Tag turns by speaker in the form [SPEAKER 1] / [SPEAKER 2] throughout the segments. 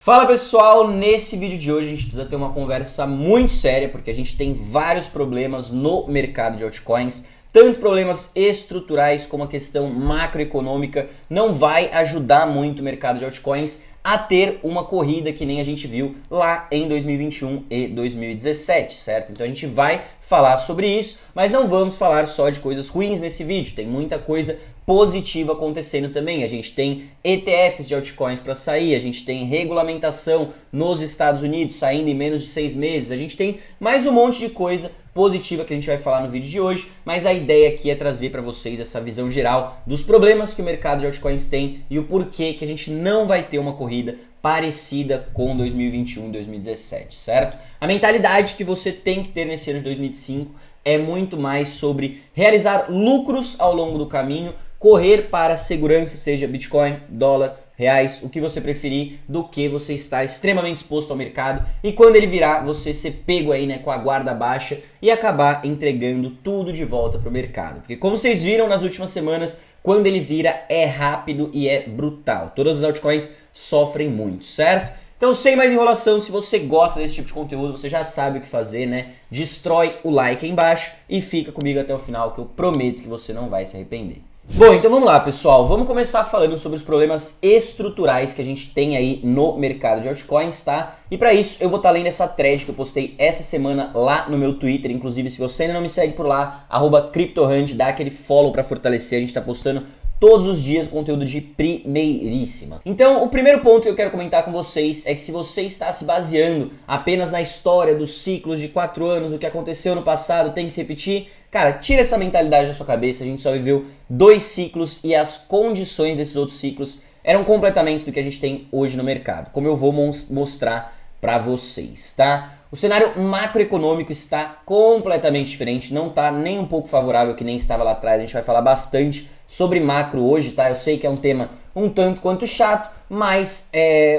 [SPEAKER 1] Fala pessoal, nesse vídeo de hoje a gente precisa ter uma conversa muito séria porque a gente tem vários problemas no mercado de altcoins, tanto problemas estruturais como a questão macroeconômica não vai ajudar muito o mercado de altcoins a ter uma corrida que nem a gente viu lá em 2021 e 2017, certo? Então a gente vai falar sobre isso, mas não vamos falar só de coisas ruins nesse vídeo, tem muita coisa positiva acontecendo também. A gente tem ETFs de altcoins para sair, a gente tem regulamentação nos Estados Unidos saindo em menos de 6 meses, a gente tem mais um monte de coisa positiva que a gente vai falar no vídeo de hoje, mas a ideia aqui é trazer para vocês essa visão geral dos problemas que o mercado de altcoins tem e o porquê que a gente não vai ter uma corrida parecida com 2021 e 2017, certo? A mentalidade que você tem que ter nesse ano de 2005 é muito mais sobre realizar lucros ao longo do caminho, correr para a segurança, seja Bitcoin, dólar, reais, o que você preferir, do que você estar extremamente exposto ao mercado e quando ele virar, você ser pego aí, né, com a guarda baixa e acabar entregando tudo de volta para o mercado. Porque como vocês viram nas últimas semanas, quando ele vira é rápido e é brutal. Todas as altcoins sofrem muito, certo? Então, sem mais enrolação, se você gosta desse tipo de conteúdo, você já sabe o que fazer, né? Destrói o like aí embaixo e fica comigo até o final, que eu prometo que você não vai se arrepender. Bom, então vamos lá, pessoal. Vamos começar falando sobre os problemas estruturais que a gente tem aí no mercado de altcoins, tá? E para isso, eu vou estar lendo essa thread que eu postei essa semana lá no meu Twitter. Inclusive, se você ainda não me segue por lá, @CryptoHunt, dá aquele follow para fortalecer. A gente tá postando todos os dias conteúdo de primeiríssima. Então, o primeiro ponto que eu quero comentar com vocês é que se você está se baseando apenas na história dos ciclos de 4 anos, do que aconteceu no passado, tem que se repetir, cara, tira essa mentalidade da sua cabeça. A gente só viveu 2 ciclos e as condições desses outros ciclos eram completamente do que a gente tem hoje no mercado, como eu vou mostrar para vocês, tá? O cenário macroeconômico está completamente diferente, não está nem um pouco favorável que nem estava lá atrás. A gente vai falar bastante sobre macro hoje, tá? Eu sei que é um tema um tanto quanto chato, mas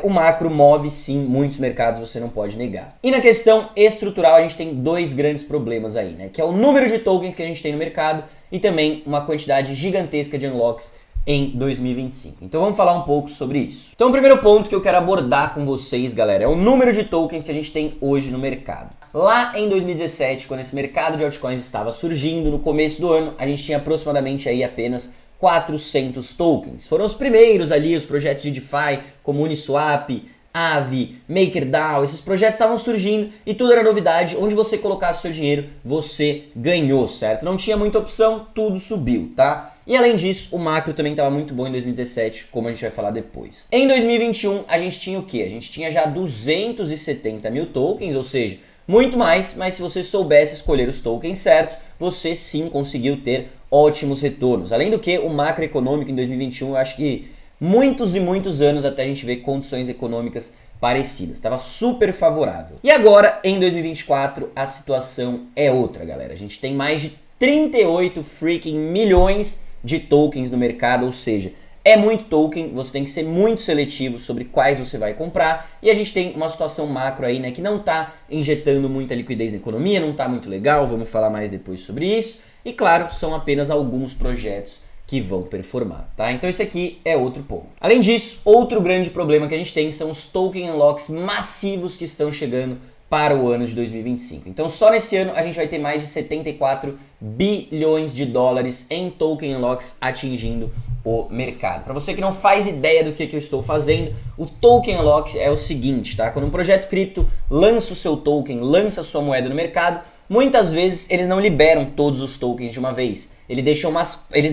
[SPEAKER 1] o macro move sim muitos mercados, você não pode negar. E na questão estrutural a gente tem 2 grandes problemas aí, né? Que é o número de tokens que a gente tem no mercado e também uma quantidade gigantesca de unlocks em 2025. Então vamos falar um pouco sobre isso. Então o primeiro ponto que eu quero abordar com vocês, galera, é o número de tokens que a gente tem hoje no mercado. Lá em 2017, quando esse mercado de altcoins estava surgindo, no começo do ano, a gente tinha aproximadamente aí apenas 400 tokens. Foram os primeiros ali, os projetos de DeFi, como Uniswap, Aave, MakerDAO, esses projetos estavam surgindo e tudo era novidade. Onde você colocasse seu dinheiro, você ganhou, certo? Não tinha muita opção, tudo subiu, tá? E além disso, o macro também estava muito bom em 2017, como a gente vai falar depois. Em 2021, a gente tinha o quê? A gente tinha já 270 mil tokens, ou seja, muito mais, mas se você soubesse escolher os tokens certos, você sim conseguiu ter ótimos retornos. Além do que, o macroeconômico em 2021, eu acho que muitos e muitos anos até a gente ver condições econômicas parecidas. Estava super favorável. E agora, em 2024, a situação é outra, galera. A gente tem mais de 38 freaking milhões de tokens no mercado, ou seja, é muito token, você tem que ser muito seletivo sobre quais você vai comprar, e a gente tem uma situação macro aí, né, que não está injetando muita liquidez na economia, não está muito legal, vamos falar mais depois sobre isso, e claro, são apenas alguns projetos que vão performar, tá? Então esse aqui é outro ponto. Além disso, outro grande problema que a gente tem são os token unlocks massivos que estão chegando para o ano de 2025. Então só nesse ano a gente vai ter mais de 74 bilhões de dólares em token unlocks atingindo o mercado. Para você que não faz ideia do que eu estou fazendo, o token unlock é o seguinte, tá? Quando um projeto cripto lança o seu token, lança a sua moeda no mercado, muitas vezes eles não liberam todos os tokens de uma vez. Eles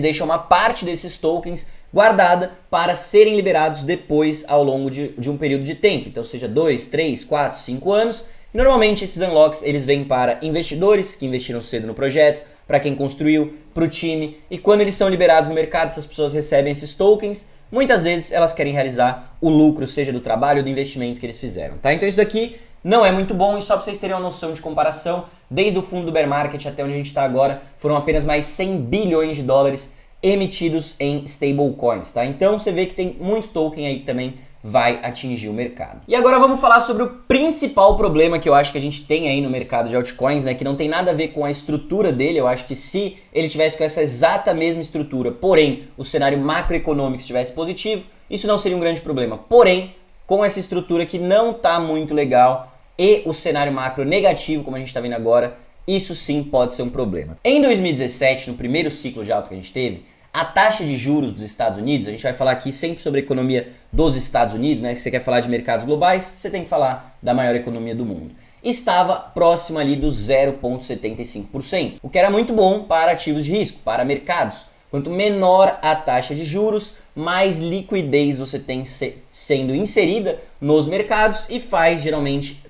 [SPEAKER 1] deixam uma parte desses tokens guardada para serem liberados depois ao longo de um período de tempo. Então seja 2, 3, 4, 5 anos. E normalmente esses unlocks eles vêm para investidores que investiram cedo no projeto, para quem construiu, para o time. E quando eles são liberados no mercado, essas pessoas recebem esses tokens. Muitas vezes elas querem realizar o lucro, seja do trabalho ou do investimento que eles fizeram, tá? Então isso daqui não é muito bom, e só para vocês terem uma noção de comparação, desde o fundo do bear market até onde a gente está agora, foram apenas mais 100 bilhões de dólares emitidos em stablecoins, tá? Então você vê que tem muito token aí que também vai atingir o mercado. E agora vamos falar sobre o principal problema que eu acho que a gente tem aí no mercado de altcoins, né? Que não tem nada a ver com a estrutura dele. Eu acho que se ele tivesse com essa exata mesma estrutura, porém o cenário macroeconômico estivesse positivo, isso não seria um grande problema. Porém, com essa estrutura que não está muito legal e o cenário macro negativo, como a gente está vendo agora, isso sim pode ser um problema. Em 2017, no primeiro ciclo de alta que a gente teve, a taxa de juros dos Estados Unidos, a gente vai falar aqui sempre sobre a economia dos Estados Unidos, né? Se você quer falar de mercados globais, você tem que falar da maior economia do mundo. Estava próximo ali do 0,75%, o que era muito bom para ativos de risco, para mercados. Quanto menor a taxa de juros, mais liquidez você tem sendo inserida nos mercados e faz geralmente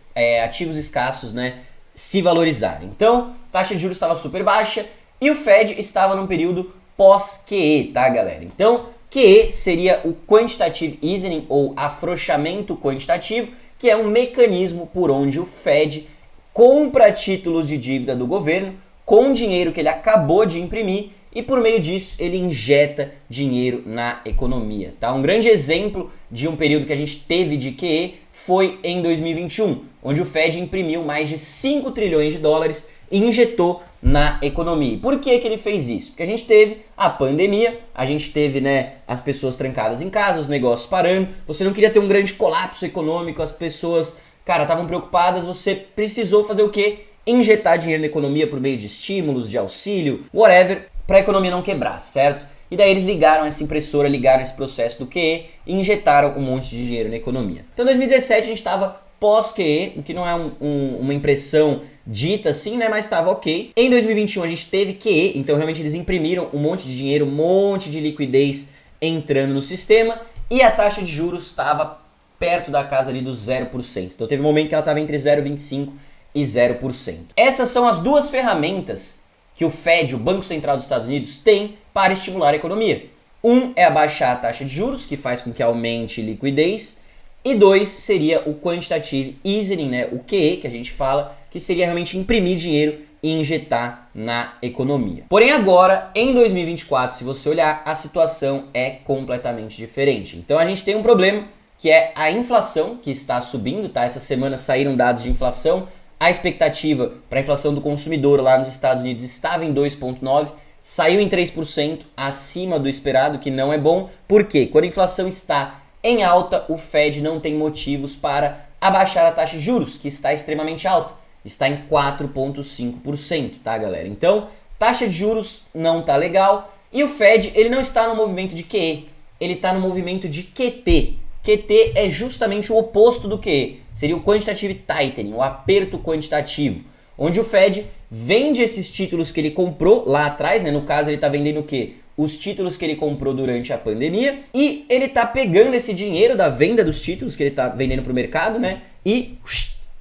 [SPEAKER 1] ativos escassos, né, se valorizarem. Então, a taxa de juros estava super baixa e o Fed estava num período pós-QE, tá, galera? Então, QE seria o Quantitative Easing ou afrouxamento quantitativo, que é um mecanismo por onde o Fed compra títulos de dívida do governo com dinheiro que ele acabou de imprimir e por meio disso ele injeta dinheiro na economia, tá? Um grande exemplo de um período que a gente teve de QE foi em 2021, onde o Fed imprimiu mais de 5 trilhões de dólares e injetou na economia. Por que ele fez isso? Porque a gente teve a pandemia, a gente teve, né, as pessoas trancadas em casa, os negócios parando, você não queria ter um grande colapso econômico, as pessoas, cara, estavam preocupadas, você precisou fazer o quê? Injetar dinheiro na economia por meio de estímulos, de auxílio, whatever, para a economia não quebrar, certo? E daí eles ligaram essa impressora, ligaram esse processo do QE e injetaram um monte de dinheiro na economia. Então em 2017 a gente estava pós-QE, o que não é uma impressão dita assim, né, mas estava ok. Em 2021 a gente teve QE, então realmente eles imprimiram um monte de dinheiro, um monte de liquidez entrando no sistema e a taxa de juros estava perto da casa ali do 0%. Então teve um momento que ela estava entre 0,25% e 0%. Essas são as duas ferramentas que o Fed, o Banco Central dos Estados Unidos, tem para estimular a economia. Um é abaixar a taxa de juros, que faz com que aumente liquidez, e dois seria o Quantitative Easing, né, o QE, que a gente fala, que seria realmente imprimir dinheiro e injetar na economia. Porém agora, em 2024, se você olhar, a situação é completamente diferente. Então a gente tem um problema, que é a inflação, que está subindo, tá? Essa semana saíram dados de inflação. A expectativa para a inflação do consumidor lá nos Estados Unidos estava em 2,9%, saiu em 3%, acima do esperado, que não é bom. Por quê? Quando a inflação está em alta, o Fed não tem motivos para abaixar a taxa de juros, que está extremamente alta. Está em 4,5%, tá, galera? Então, taxa de juros não tá legal e o Fed, ele não está no movimento de QE, ele está no movimento de QT. QT é justamente o oposto do QE, seria o Quantitative Tightening, o aperto quantitativo, onde o Fed vende esses títulos que ele comprou lá atrás, né? No caso ele está vendendo o quê? Os títulos que ele comprou durante a pandemia e ele está pegando esse dinheiro da venda dos títulos que ele está vendendo para o mercado, né? E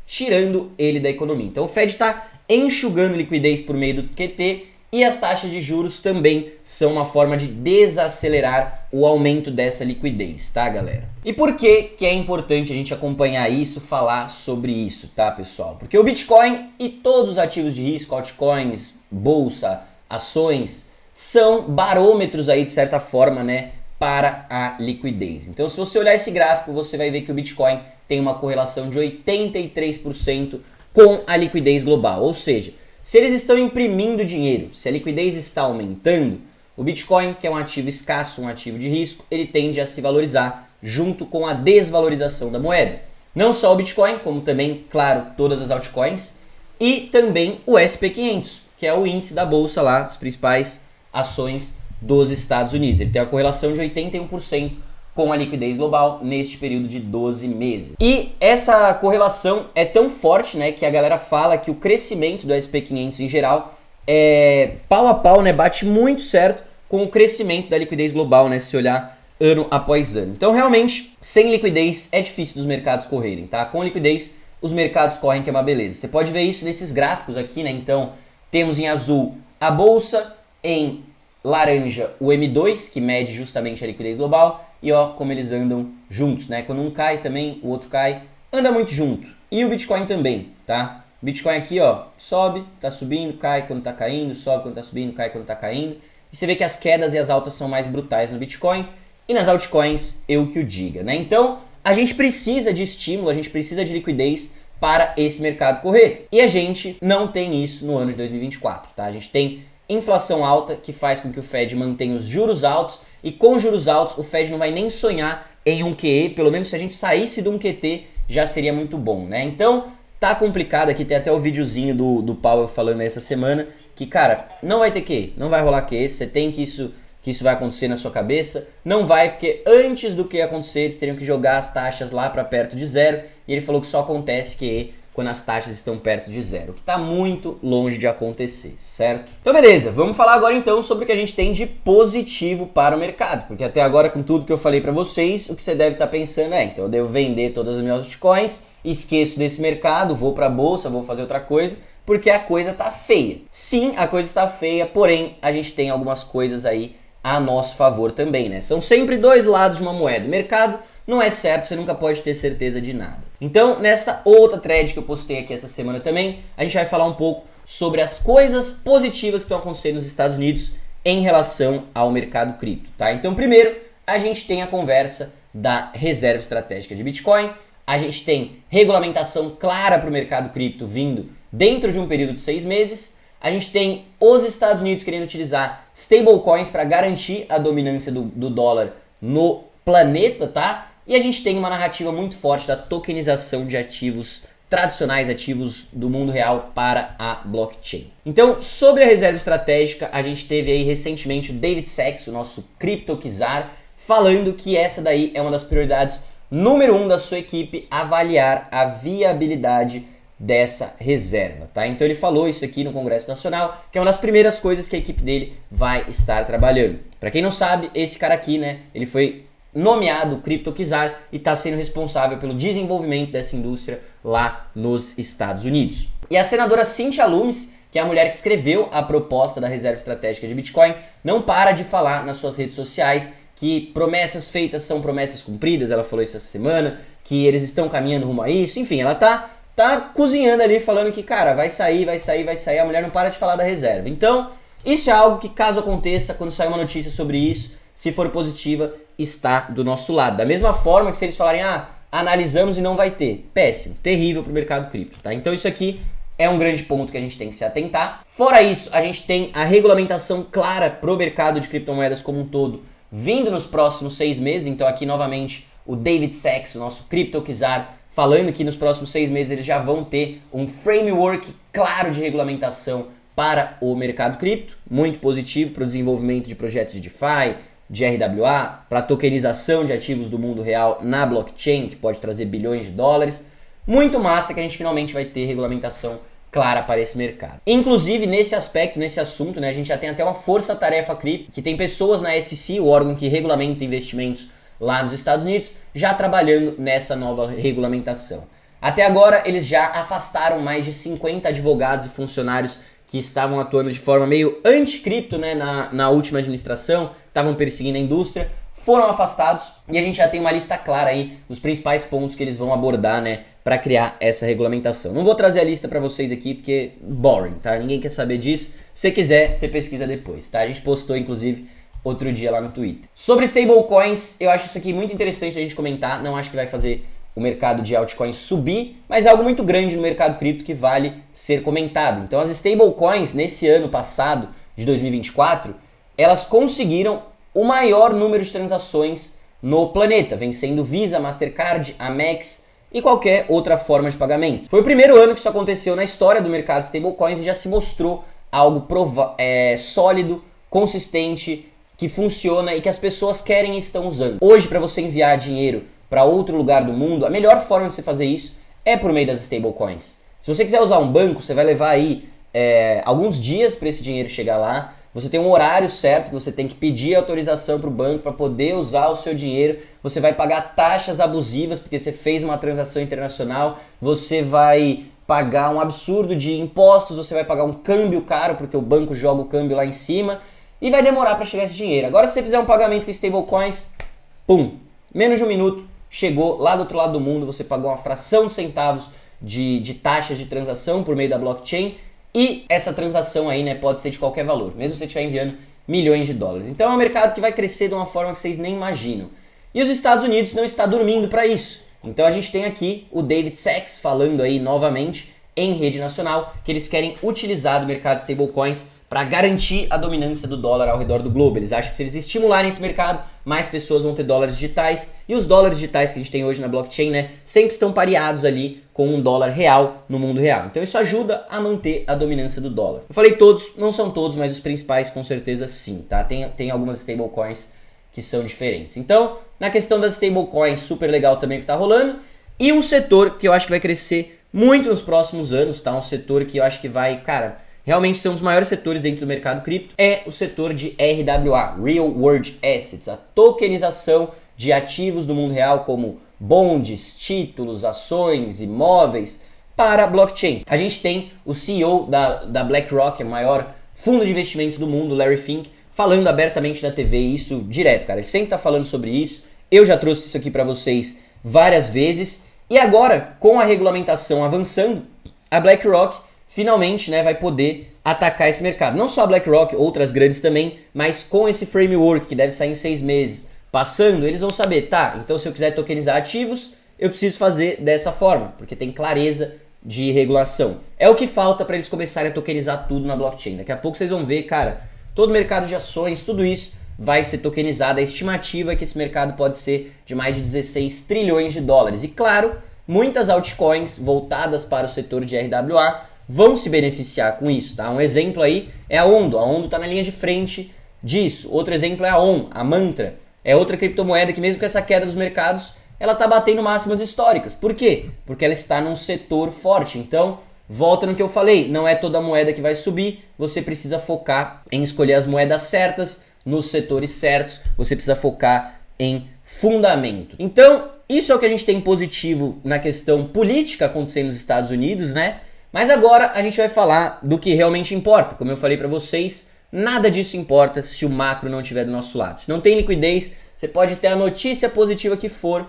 [SPEAKER 1] tirando ele da economia. Então o Fed está enxugando liquidez por meio do QT e as taxas de juros também são uma forma de desacelerar o aumento dessa liquidez, tá, galera? E por que é importante a gente acompanhar isso, falar sobre isso, tá, pessoal? Porque o Bitcoin e todos os ativos de risco, altcoins, bolsa, ações, são barômetros aí, de certa forma, né, para a liquidez. Então, se você olhar esse gráfico, você vai ver que o Bitcoin tem uma correlação de 83% com a liquidez global, ou seja, se eles estão imprimindo dinheiro, se a liquidez está aumentando, o Bitcoin, que é um ativo escasso, um ativo de risco, ele tende a se valorizar junto com a desvalorização da moeda. Não só o Bitcoin, como também, claro, todas as altcoins e também o SP500, que é o índice da bolsa lá, das principais ações dos Estados Unidos. Ele tem uma correlação de 81% com a liquidez global neste período de 12 meses. E essa correlação é tão forte, né, que a galera fala que o crescimento do SP500 em geral é pau a pau, né, bate muito certo com o crescimento da liquidez global, né, se olhar ano após ano. Então, realmente, sem liquidez é difícil dos mercados correrem, tá? Com liquidez, os mercados correm, que é uma beleza. Você pode ver isso nesses gráficos aqui, né? Então, temos em azul a bolsa, em laranja o M2, que mede justamente a liquidez global, e ó, como eles andam juntos, né? Quando um cai também, o outro cai, anda muito junto. E o Bitcoin também, tá? O Bitcoin aqui, ó, sobe, tá subindo, cai quando tá caindo, sobe quando tá subindo, cai quando tá caindo. E você vê que as quedas e as altas são mais brutais no Bitcoin, e nas altcoins, eu que o diga, né? Então, a gente precisa de estímulo, a gente precisa de liquidez para esse mercado correr. E a gente não tem isso no ano de 2024, tá? A gente tem inflação alta, que faz com que o Fed mantenha os juros altos, e com juros altos o Fed não vai nem sonhar em um QE, pelo menos se a gente saísse de um QT já seria muito bom, né? Então tá complicado aqui, tem até o videozinho do Powell falando essa semana que, cara, não vai ter QE, não vai rolar QE, você tem que isso vai acontecer na sua cabeça, não vai, porque antes do que acontecer eles teriam que jogar as taxas lá para perto de zero, e ele falou que só acontece QE quando as taxas estão perto de zero, o que está muito longe de acontecer, certo? Então beleza, vamos falar agora então sobre o que a gente tem de positivo para o mercado, porque até agora com tudo que eu falei para vocês, o que você deve estar pensando é, então eu devo vender todas as minhas altcoins, esqueço desse mercado, vou para a bolsa, vou fazer outra coisa, porque a coisa tá feia. Sim, a coisa está feia, porém a gente tem algumas coisas aí a nosso favor também, né? São sempre dois lados de uma moeda. O mercado não é certo, você nunca pode ter certeza de nada. Então, nessa outra thread que eu postei aqui essa semana também, a gente vai falar um pouco sobre as coisas positivas que estão acontecendo nos Estados Unidos em relação ao mercado cripto, tá? Então, primeiro, a gente tem a conversa da reserva estratégica de Bitcoin, a gente tem regulamentação clara para o mercado cripto vindo dentro de um período de 6 meses, a gente tem os Estados Unidos querendo utilizar stablecoins para garantir a dominância do dólar no planeta, tá? E a gente tem uma narrativa muito forte da tokenização de ativos tradicionais, ativos do mundo real para a blockchain. Então, sobre a reserva estratégica, a gente teve aí recentemente o David Sachs, o nosso CryptoKizar, falando que essa daí é uma das prioridades número 1 da sua equipe, avaliar a viabilidade dessa reserva, tá? Então ele falou isso aqui no Congresso Nacional, que é uma das primeiras coisas que a equipe dele vai estar trabalhando. Para quem não sabe, esse cara aqui, né, ele foi nomeado CryptoKizar e está sendo responsável pelo desenvolvimento dessa indústria lá nos Estados Unidos. E a senadora Cynthia Lummis, que é a mulher que escreveu a proposta da reserva estratégica de Bitcoin, não para de falar nas suas redes sociais que promessas feitas são promessas cumpridas, ela falou isso essa semana, que eles estão caminhando rumo a isso, enfim, ela tá cozinhando ali, falando que, cara, vai sair, a mulher não para de falar da reserva. Então, isso é algo que, caso aconteça, quando sair uma notícia sobre isso, se for positiva, está do nosso lado. Da mesma forma que se eles falarem, analisamos e não vai ter. Péssimo, terrível para o mercado cripto, tá? Então isso aqui é um grande ponto que a gente tem que se atentar. Fora isso, a gente tem a regulamentação clara para o mercado de criptomoedas como um todo, vindo nos próximos 6 meses. Então aqui, novamente, o David Sachs, o nosso CryptoKizar, falando que nos próximos 6 meses eles já vão ter um framework claro de regulamentação para o mercado cripto, muito positivo para o desenvolvimento de projetos de DeFi, de RWA, para a tokenização de ativos do mundo real na blockchain, que pode trazer bilhões de dólares. Muito massa que a gente finalmente vai ter regulamentação clara para esse mercado. Inclusive, nesse aspecto, nesse assunto, né, a gente já tem até uma força-tarefa cripto, que tem pessoas na SEC, o órgão que regulamenta investimentos lá nos Estados Unidos, já trabalhando nessa nova regulamentação. Até agora, eles já afastaram mais de 50 advogados e funcionários que estavam atuando de forma meio anti-cripto, né, na última administração, estavam perseguindo a indústria, foram afastados e a gente já tem uma lista clara aí dos principais pontos que eles vão abordar, né, para criar essa regulamentação. Não vou trazer a lista para vocês aqui porque boring, tá? Ninguém quer saber disso. Se quiser, você pesquisa depois, tá? A gente postou, inclusive, outro dia lá no Twitter. Sobre stablecoins, eu acho isso aqui muito interessante a gente comentar. Não acho que vai fazer o mercado de altcoins subir, mas é algo muito grande no mercado cripto que vale ser comentado. Então as stablecoins nesse ano passado, de 2024, elas conseguiram o maior número de transações no planeta, vencendo Visa, Mastercard, Amex e qualquer outra forma de pagamento. Foi o primeiro ano que isso aconteceu na história do mercado de stablecoins e já se mostrou algo sólido, consistente, que funciona e que as pessoas querem e estão usando. Hoje, para você enviar dinheiro para outro lugar do mundo, a melhor forma de você fazer isso é por meio das stablecoins. Se você quiser usar um banco, você vai levar aí alguns dias para esse dinheiro chegar lá. Você tem um horário certo que você tem que pedir autorização para o banco para poder usar o seu dinheiro. Você vai pagar taxas abusivas porque você fez uma transação internacional. Você vai pagar um absurdo de impostos, você vai pagar um câmbio caro porque o banco joga o câmbio lá em cima. E vai demorar para chegar esse dinheiro. Agora, se você fizer um pagamento com stablecoins, pum, menos de 1 minuto, chegou lá do outro lado do mundo, você pagou uma fração de centavos de taxas de transação por meio da blockchain e essa transação aí, né, pode ser de qualquer valor, mesmo se você estiver enviando milhões de dólares. Então é um mercado que vai crescer de uma forma que vocês nem imaginam. E os Estados Unidos não está dormindo para isso. Então a gente tem aqui o David Sachs falando aí novamente em rede nacional que eles querem utilizar do mercado de stablecoins para garantir a dominância do dólar ao redor do globo. Eles acham que se eles estimularem esse mercado, mais pessoas vão ter dólares digitais, e os dólares digitais que a gente tem hoje na blockchain, né, sempre estão pareados ali com um dólar real no mundo real. Então isso ajuda a manter a dominância do dólar. Eu falei todos, não são todos, mas os principais com certeza sim, tá? Tem algumas stablecoins que são diferentes. Então, na questão das stablecoins, super legal também o que tá rolando, e um setor que eu acho que vai crescer muito nos próximos anos, tá? Um setor que eu acho que vai, cara, realmente ser um dos maiores setores dentro do mercado cripto, é o setor de RWA, Real World Assets, a tokenização de ativos do mundo real como bondes, títulos, ações, imóveis para blockchain. A gente tem o CEO da BlackRock, o maior fundo de investimentos do mundo, Larry Fink, falando abertamente na TV isso direto, cara. Ele sempre tá falando sobre isso, eu já trouxe isso aqui para vocês várias vezes, e agora, com a regulamentação avançando, a BlackRock finalmente, né, vai poder atacar esse mercado. Não só a BlackRock, outras grandes também, mas com esse framework que deve sair em 6 meses, passando, eles vão saber, tá, então se eu quiser tokenizar ativos, eu preciso fazer dessa forma, porque tem clareza de regulação. É o que falta para eles começarem a tokenizar tudo na blockchain. Daqui a pouco vocês vão ver, cara, todo o mercado de ações, tudo isso vai ser tokenizado. A estimativa é que esse mercado pode ser de mais de 16 trilhões de dólares. E claro, muitas altcoins voltadas para o setor de RWA vão se beneficiar com isso, tá? Um exemplo aí é a Ondo. A Ondo está na linha de frente disso. Outro exemplo é a ON, a Mantra. É outra criptomoeda que mesmo com essa queda dos mercados, ela está batendo máximas históricas. Por quê? Porque ela está num setor forte. Então, volta no que eu falei, não é toda moeda que vai subir, você precisa focar em escolher as moedas certas, nos setores certos, você precisa focar em fundamento. Então, isso é o que a gente tem positivo na questão política acontecendo nos Estados Unidos, né? Mas agora a gente vai falar do que realmente importa. Como eu falei para vocês, nada disso importa se o macro não estiver do nosso lado. Se não tem liquidez, você pode ter a notícia positiva que for,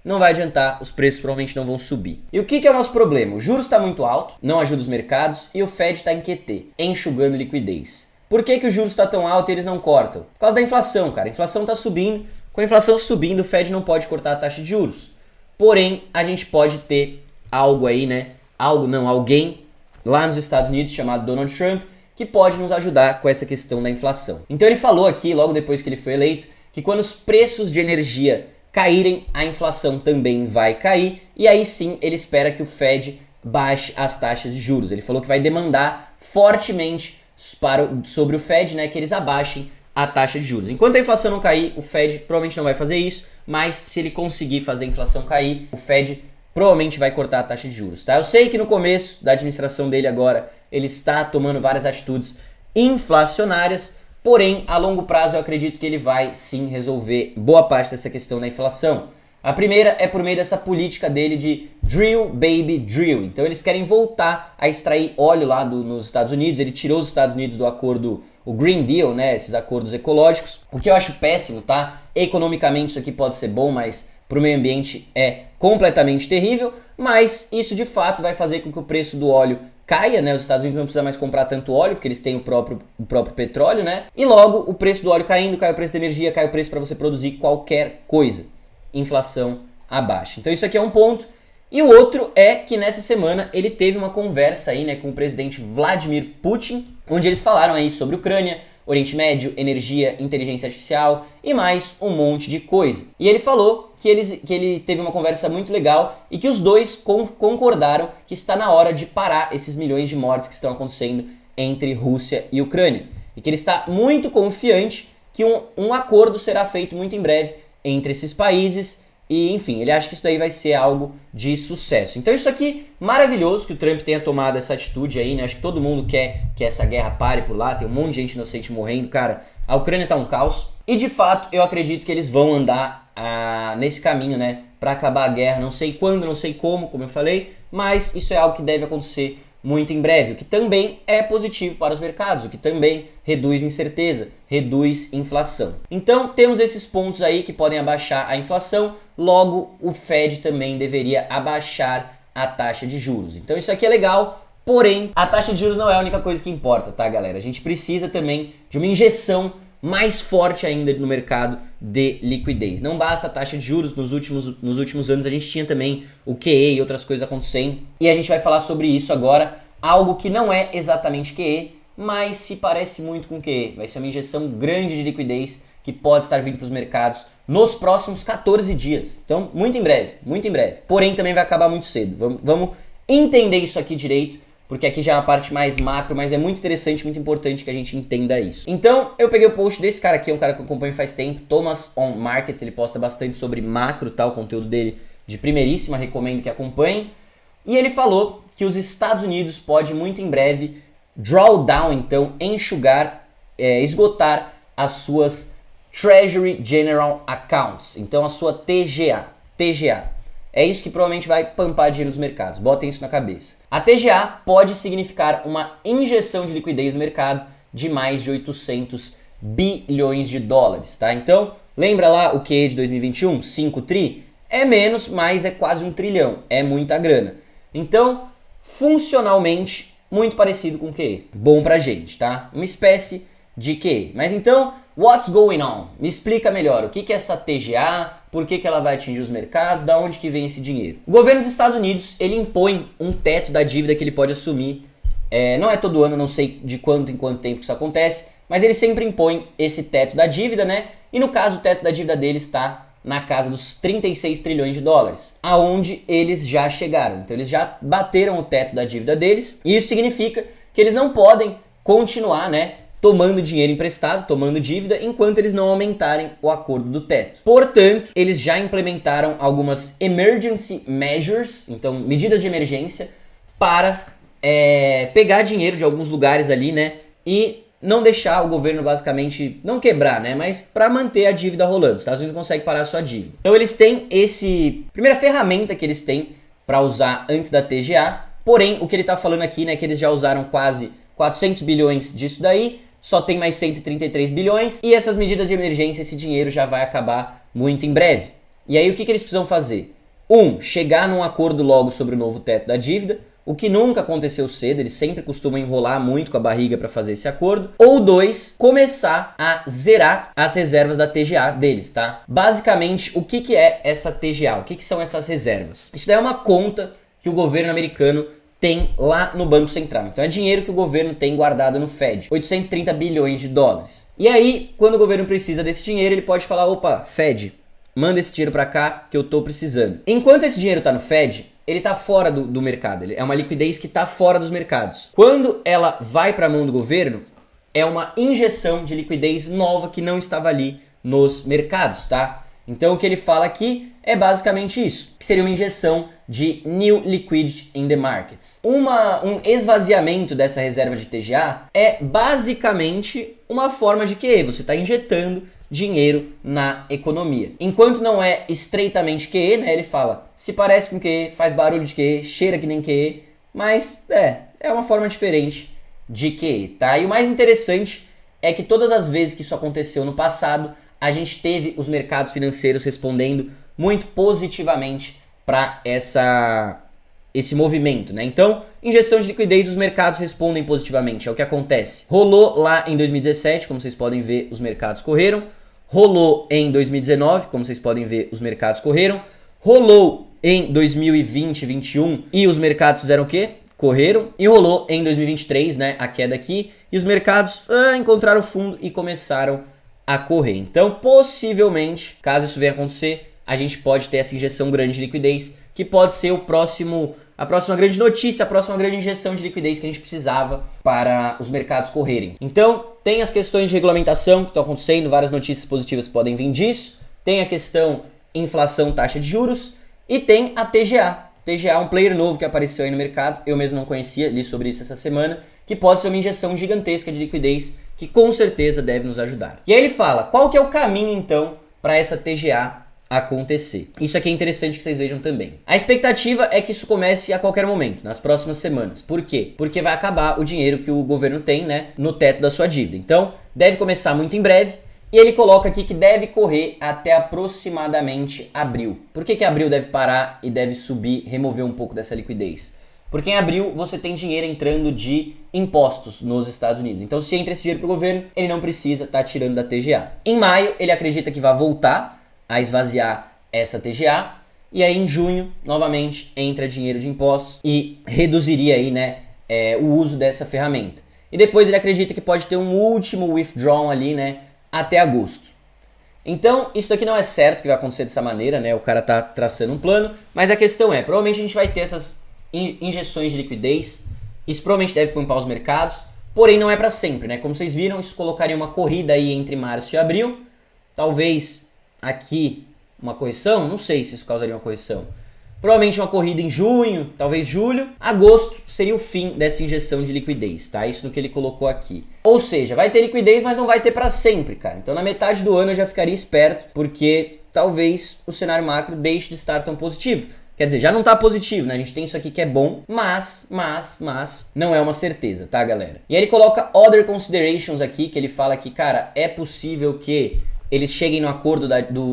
[SPEAKER 1] não vai adiantar, os preços provavelmente não vão subir. E o que é o nosso problema? O juros está muito alto, não ajuda os mercados, e o Fed está em QT, enxugando liquidez. Por que o juros está tão alto e eles não cortam? Por causa da inflação, cara. A inflação está subindo, com a inflação subindo, o Fed não pode cortar a taxa de juros. Porém, a gente pode ter algo aí, né? Alguém lá nos Estados Unidos chamado Donald Trump que pode nos ajudar com essa questão da inflação. Então ele falou aqui, logo depois que ele foi eleito, que quando os preços de energia caírem, a inflação também vai cair, e aí sim ele espera que o Fed baixe as taxas de juros. Ele falou que vai demandar fortemente sobre o Fed, né, que eles abaixem a taxa de juros. Enquanto a inflação não cair, o Fed provavelmente não vai fazer isso, mas se ele conseguir fazer a inflação cair, o Fed provavelmente vai cortar a taxa de juros, tá? Eu sei que no começo da administração dele agora, ele está tomando várias atitudes inflacionárias, porém, a longo prazo eu acredito que ele vai sim resolver boa parte dessa questão da inflação. A primeira é por meio dessa política dele de drill, baby, drill. Então eles querem voltar a extrair óleo lá nos Estados Unidos. Ele tirou os Estados Unidos do acordo, o Green Deal, né? Esses acordos ecológicos, o que eu acho péssimo, tá? Economicamente isso aqui pode ser bom, mas para o meio ambiente é completamente terrível, mas isso de fato vai fazer com que o preço do óleo caia, né? Os Estados Unidos não precisam mais comprar tanto óleo, porque eles têm o próprio petróleo, né? E logo o preço do óleo caindo, cai o preço da energia, cai o preço para você produzir qualquer coisa. Inflação abaixo. Então isso aqui é um ponto. E o outro é que nessa semana ele teve uma conversa aí, né, com o presidente Vladimir Putin, onde eles falaram aí sobre Ucrânia, Oriente Médio, energia, inteligência artificial e mais um monte de coisa. E ele falou que ele teve uma conversa muito legal e que os dois concordaram que está na hora de parar esses milhões de mortes que estão acontecendo entre Rússia e Ucrânia. E que ele está muito confiante que um acordo será feito muito em breve entre esses países e, enfim, ele acha que isso daí vai ser algo de sucesso. Então isso aqui, maravilhoso que o Trump tenha tomado essa atitude aí, né? Acho que todo mundo quer que essa guerra pare por lá, tem um monte de gente inocente morrendo, cara. A Ucrânia tá um caos e, de fato, eu acredito que eles vão andar nesse caminho, né? Pra acabar a guerra, não sei quando, não sei como eu falei, mas isso é algo que deve acontecer muito em breve, o que também é positivo para os mercados, o que também reduz incerteza, reduz inflação. Então temos esses pontos aí que podem abaixar a inflação, logo o Fed também deveria abaixar a taxa de juros. Então isso aqui é legal, porém a taxa de juros não é a única coisa que importa, tá, galera? A gente precisa também de uma injeção mais forte ainda no mercado de liquidez. Não basta a taxa de juros, nos últimos anos a gente tinha também o QE e outras coisas acontecendo, e a gente vai falar sobre isso agora, algo que não é exatamente QE, mas se parece muito com o quê? Vai ser uma injeção grande de liquidez que pode estar vindo para os mercados nos próximos 14 dias. Então, muito em breve, muito em breve. Porém, também vai acabar muito cedo. Vamos entender isso aqui direito, porque aqui já é uma parte mais macro, mas é muito interessante, muito importante que a gente entenda isso. Então, eu peguei o post desse cara aqui, é um cara que eu acompanho faz tempo, Thomas on Markets, ele posta bastante sobre macro, tá? O conteúdo dele de primeiríssima, recomendo que acompanhem. E ele falou que os Estados Unidos pode muito em breve draw down, então enxugar, esgotar as suas Treasury General Accounts, então a sua TGA. É isso que provavelmente vai pampar dinheiro nos mercados, botem isso na cabeça. A TGA pode significar uma injeção de liquidez no mercado de mais de 800 bilhões de dólares, tá? Então, lembra lá o QE de 2021? 5 tri? É menos, mas é quase 1 trilhão, é muita grana. Então, funcionalmente, muito parecido com o QE. Bom pra gente, tá? Uma espécie de QE. Mas então, what's going on? Me explica melhor, o que é essa TGA, por que ela vai atingir os mercados, da onde que vem esse dinheiro? O governo dos Estados Unidos, ele impõe um teto da dívida que ele pode assumir, não é todo ano, não sei de quanto em quanto tempo que isso acontece, mas ele sempre impõe esse teto da dívida, né? E no caso, o teto da dívida dele está na casa dos 36 trilhões de dólares, aonde eles já chegaram. Então eles já bateram o teto da dívida deles, e isso significa que eles não podem continuar, né, tomando dinheiro emprestado, tomando dívida, enquanto eles não aumentarem o acordo do teto. Portanto, eles já implementaram algumas emergency measures, então medidas de emergência, para pegar dinheiro de alguns lugares ali, né, e não deixar o governo basicamente, não quebrar, né, mas para manter a dívida rolando. Os Estados Unidos conseguem parar a sua dívida. Então eles têm primeira ferramenta que eles têm para usar antes da TGA, porém o que ele está falando aqui, né, que eles já usaram quase 400 bilhões disso daí, só tem mais 133 bilhões e essas medidas de emergência, esse dinheiro já vai acabar muito em breve. E aí o que eles precisam fazer? Chegar num acordo logo sobre o novo teto da dívida, o que nunca aconteceu cedo, eles sempre costumam enrolar muito com a barriga para fazer esse acordo. Ou 2, começar a zerar as reservas da TGA deles, tá? Basicamente, o que é essa TGA? O que são essas reservas? Isso daí é uma conta que o governo americano tem lá no Banco Central. Então é dinheiro que o governo tem guardado no Fed, 830 bilhões de dólares. E aí, quando o governo precisa desse dinheiro, ele pode falar, opa, Fed, manda esse dinheiro para cá que eu tô precisando. Enquanto esse dinheiro tá no Fed, ele tá fora do mercado, é uma liquidez que tá fora dos mercados. Quando ela vai para a mão do governo, é uma injeção de liquidez nova que não estava ali nos mercados, tá? Então o que ele fala aqui é basicamente isso, que seria uma injeção de new liquidity in the markets. Um esvaziamento dessa reserva de TGA é basicamente uma forma de QE, você está injetando dinheiro na economia. Enquanto não é estreitamente QE, né, ele fala, se parece com QE, faz barulho de QE, cheira que nem QE, mas é uma forma diferente de QE, tá? E o mais interessante é que todas as vezes que isso aconteceu no passado, a gente teve os mercados financeiros respondendo muito positivamente para esse movimento, né? Então, injeção de liquidez, os mercados respondem positivamente, é o que acontece. Rolou lá em 2017, como vocês podem ver, os mercados correram. Rolou em 2019, como vocês podem ver, os mercados correram. Rolou em 2020, 2021 e os mercados fizeram o quê? Correram. E rolou em 2023, né, a queda aqui, e os mercados encontraram fundo e começaram a correr. Então, possivelmente, caso isso venha acontecer, a gente pode ter essa injeção grande de liquidez, que pode ser a próxima grande notícia, a próxima grande injeção de liquidez que a gente precisava para os mercados correrem. Então, tem as questões de regulamentação que estão acontecendo, várias notícias positivas podem vir disso, tem a questão inflação, taxa de juros, e tem a TGA. TGA é um player novo que apareceu aí no mercado, eu mesmo não conhecia, li sobre isso essa semana, que pode ser uma injeção gigantesca de liquidez, que com certeza deve nos ajudar. E aí ele fala, qual que é o caminho então para essa TGA acontecer? Isso aqui é interessante que vocês vejam também. A expectativa é que isso comece a qualquer momento, nas próximas semanas. Por quê? Porque vai acabar o dinheiro que o governo tem, né, no teto da sua dívida. Então, deve começar muito em breve. E ele coloca aqui que deve correr até aproximadamente abril. Por que abril deve parar e deve subir, remover um pouco dessa liquidez? Porque em abril você tem dinheiro entrando de impostos nos Estados Unidos. Então, se entra esse dinheiro para o governo, ele não precisa estar tirando da TGA. Em maio, ele acredita que vai voltar a esvaziar essa TGA. E aí, em junho, novamente, entra dinheiro de impostos e reduziria aí, né, o uso dessa ferramenta. e depois ele acredita que pode ter um último withdraw ali, né, até agosto. Então, isso daqui não é certo que vai acontecer dessa maneira, né? O cara tá traçando um plano, mas a questão é, provavelmente a gente vai ter essas injeções de liquidez, isso provavelmente deve poupar os mercados, porém não é para sempre, né? Como vocês viram, isso colocaria uma corrida aí entre março e abril, talvez aqui uma correção, não sei se isso causaria uma correção. Provavelmente uma corrida em junho, talvez julho. Agosto seria o fim dessa injeção de liquidez, tá? Isso no que ele colocou aqui. Ou seja, vai ter liquidez, mas não vai ter para sempre, cara. Então na metade do ano eu já ficaria esperto, porque talvez o cenário macro deixe de estar tão positivo. Quer dizer, já não tá positivo, né? A gente tem isso aqui que é bom, mas não é uma certeza, tá, galera? E aí ele coloca other considerations aqui, que ele fala que, cara, é possível que eles cheguem no acordo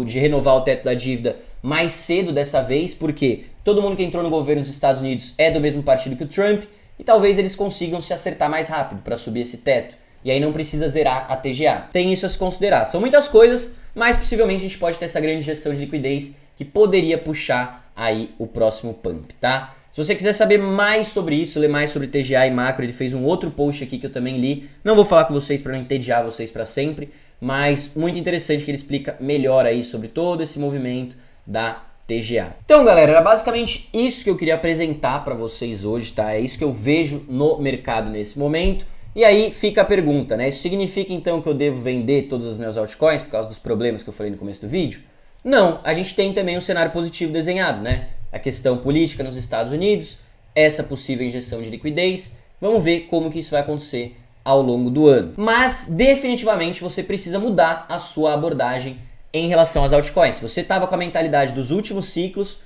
[SPEAKER 1] de renovar o teto da dívida mais cedo dessa vez, porque todo mundo que entrou no governo dos Estados Unidos é do mesmo partido que o Trump, e talvez eles consigam se acertar mais rápido para subir esse teto. E aí não precisa zerar a TGA. Tem isso a se considerar. São muitas coisas, mas possivelmente a gente pode ter essa grande injeção de liquidez que poderia puxar aí o próximo pump, tá? Se você quiser saber mais sobre isso, ler mais sobre TGA e macro, ele fez um outro post aqui que eu também li. Não vou falar com vocês para não entediar vocês para sempre, mas muito interessante que ele explica melhor aí sobre todo esse movimento da TGA. Então, galera, era basicamente isso que eu queria apresentar para vocês hoje, tá? É isso que eu vejo no mercado nesse momento. E aí fica a pergunta, né? Isso significa então que eu devo vender todas as minhas altcoins por causa dos problemas que eu falei no começo do vídeo? Não, a gente tem também um cenário positivo desenhado, né? A questão política nos Estados Unidos, essa possível injeção de liquidez. Vamos ver como que isso vai acontecer ao longo do ano. Mas definitivamente você precisa mudar a sua abordagem em relação às altcoins. Se você estava com a mentalidade dos últimos ciclos,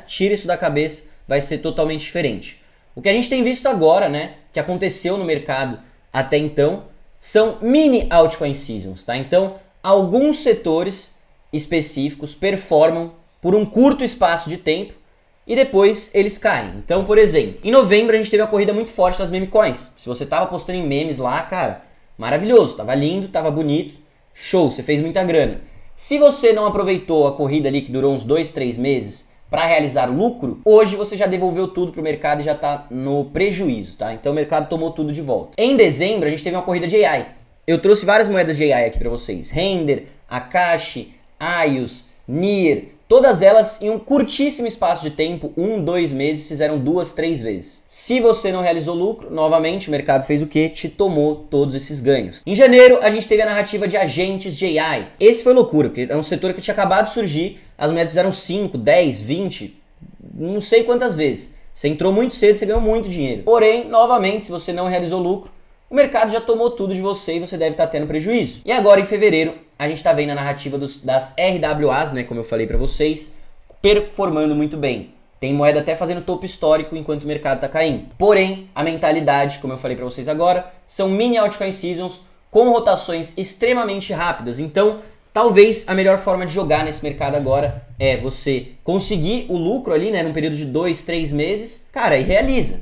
[SPEAKER 1] tira isso da cabeça, vai ser totalmente diferente. O que a gente tem visto agora, né, que aconteceu no mercado até então, são mini altcoin seasons, tá? Então, alguns setores específicos performam por um curto espaço de tempo e depois eles caem. Então, por exemplo, em novembro a gente teve uma corrida muito forte das meme coins. Se você estava postando em memes lá, cara, maravilhoso, tava lindo, tava bonito. Show, você fez muita grana. Se você não aproveitou a corrida ali que durou uns 2, 3 meses para realizar lucro, hoje você já devolveu tudo pro mercado e já tá no prejuízo, tá? Então o mercado tomou tudo de volta. Em dezembro a gente teve uma corrida de AI. Eu trouxe várias moedas de AI aqui para vocês. Render, Akashi, Aios, Near, todas elas em um curtíssimo espaço de tempo, 1, 2 meses, fizeram 2, 3 vezes. Se você não realizou lucro, novamente o mercado fez o quê? Te tomou todos esses ganhos. Em janeiro, a gente teve a narrativa de agentes de AI. Esse foi loucura, porque é um setor que tinha acabado de surgir, as moedas fizeram 5, 10, 20, não sei quantas vezes. Você entrou muito cedo, você ganhou muito dinheiro. Porém, novamente, se você não realizou lucro, o mercado já tomou tudo de você e você deve estar tendo prejuízo. E agora, em fevereiro, a gente está vendo a narrativa das RWAs, né, como eu falei para vocês, performando muito bem. Tem moeda até fazendo topo histórico enquanto o mercado está caindo. Porém, a mentalidade, como eu falei para vocês agora, são mini altcoin seasons com rotações extremamente rápidas. Então, talvez a melhor forma de jogar nesse mercado agora é você conseguir o lucro ali, né, num período de 2, 3 meses. Cara, e realiza,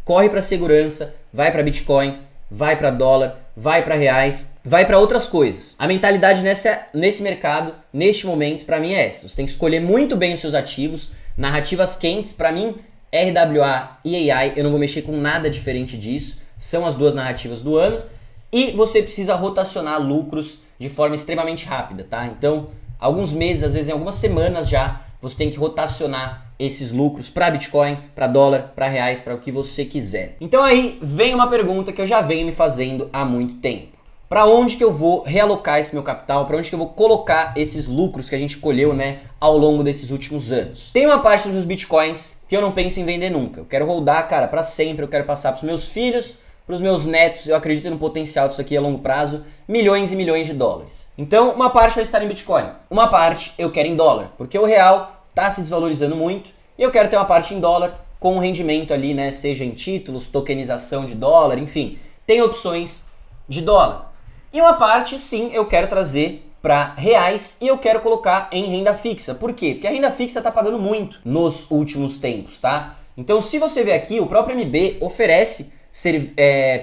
[SPEAKER 1] corre para segurança, vai para Bitcoin, vai para dólar, vai para reais, vai para outras coisas. A mentalidade nesse mercado, neste momento, para mim é essa. Você tem que escolher muito bem os seus ativos, narrativas quentes, para mim, RWA e AI, eu não vou mexer com nada diferente disso, são as duas narrativas do ano, e você precisa rotacionar lucros de forma extremamente rápida, tá? Então, alguns meses, às vezes em algumas semanas já, você tem que rotacionar esses lucros para Bitcoin, para dólar, para reais, para o que você quiser. Então aí vem uma pergunta que eu já venho me fazendo há muito tempo. Para onde que eu vou realocar esse meu capital? Para onde que eu vou colocar esses lucros que a gente colheu, né, ao longo desses últimos anos? Tem uma parte dos meus Bitcoins que eu não penso em vender nunca. Eu quero holdar, cara, para sempre. Eu quero passar para os meus filhos, para os meus netos. Eu acredito no potencial disso aqui a longo prazo. Milhões e milhões de dólares. Então, uma parte vai estar em Bitcoin. Uma parte eu quero em dólar, porque o real está se desvalorizando muito e eu quero ter uma parte em dólar com um rendimento ali, né, seja em títulos, tokenização de dólar, enfim, tem opções de dólar. E uma parte, sim, eu quero trazer para reais e eu quero colocar em renda fixa. Por quê? Porque a renda fixa está pagando muito nos últimos tempos, tá? Então, se você ver aqui, o próprio MB oferece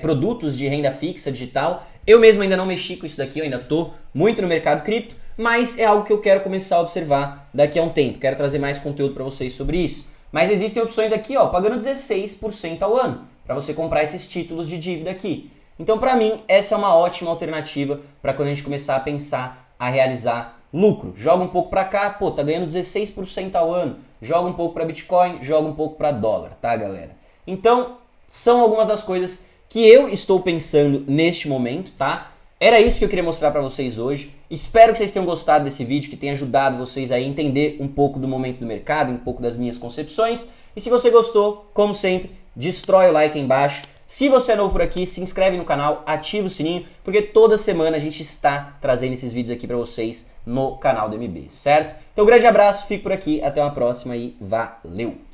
[SPEAKER 1] produtos de renda fixa digital. Eu mesmo ainda não mexi com isso daqui, eu ainda estou muito no mercado cripto, mas é algo que eu quero começar a observar daqui a um tempo. Quero trazer mais conteúdo para vocês sobre isso. Mas existem opções aqui, ó, pagando 16% ao ano. para você comprar esses títulos de dívida aqui. Então, para mim, essa é uma ótima alternativa para quando a gente começar a pensar a realizar lucro. Joga um pouco para cá, pô, tá ganhando 16% ao ano. Joga um pouco para Bitcoin, joga um pouco para dólar, tá, galera? Então, são algumas das coisas que eu estou pensando neste momento, tá? Era isso que eu queria mostrar para vocês hoje. Espero que vocês tenham gostado desse vídeo, que tenha ajudado vocês a entender um pouco do momento do mercado, um pouco das minhas concepções. E se você gostou, como sempre, destrói o like aí embaixo. Se você é novo por aqui, se inscreve no canal, ativa o sininho, porque toda semana a gente está trazendo esses vídeos aqui para vocês no canal do MB, certo? Então, um grande abraço, fico por aqui, até uma próxima e valeu!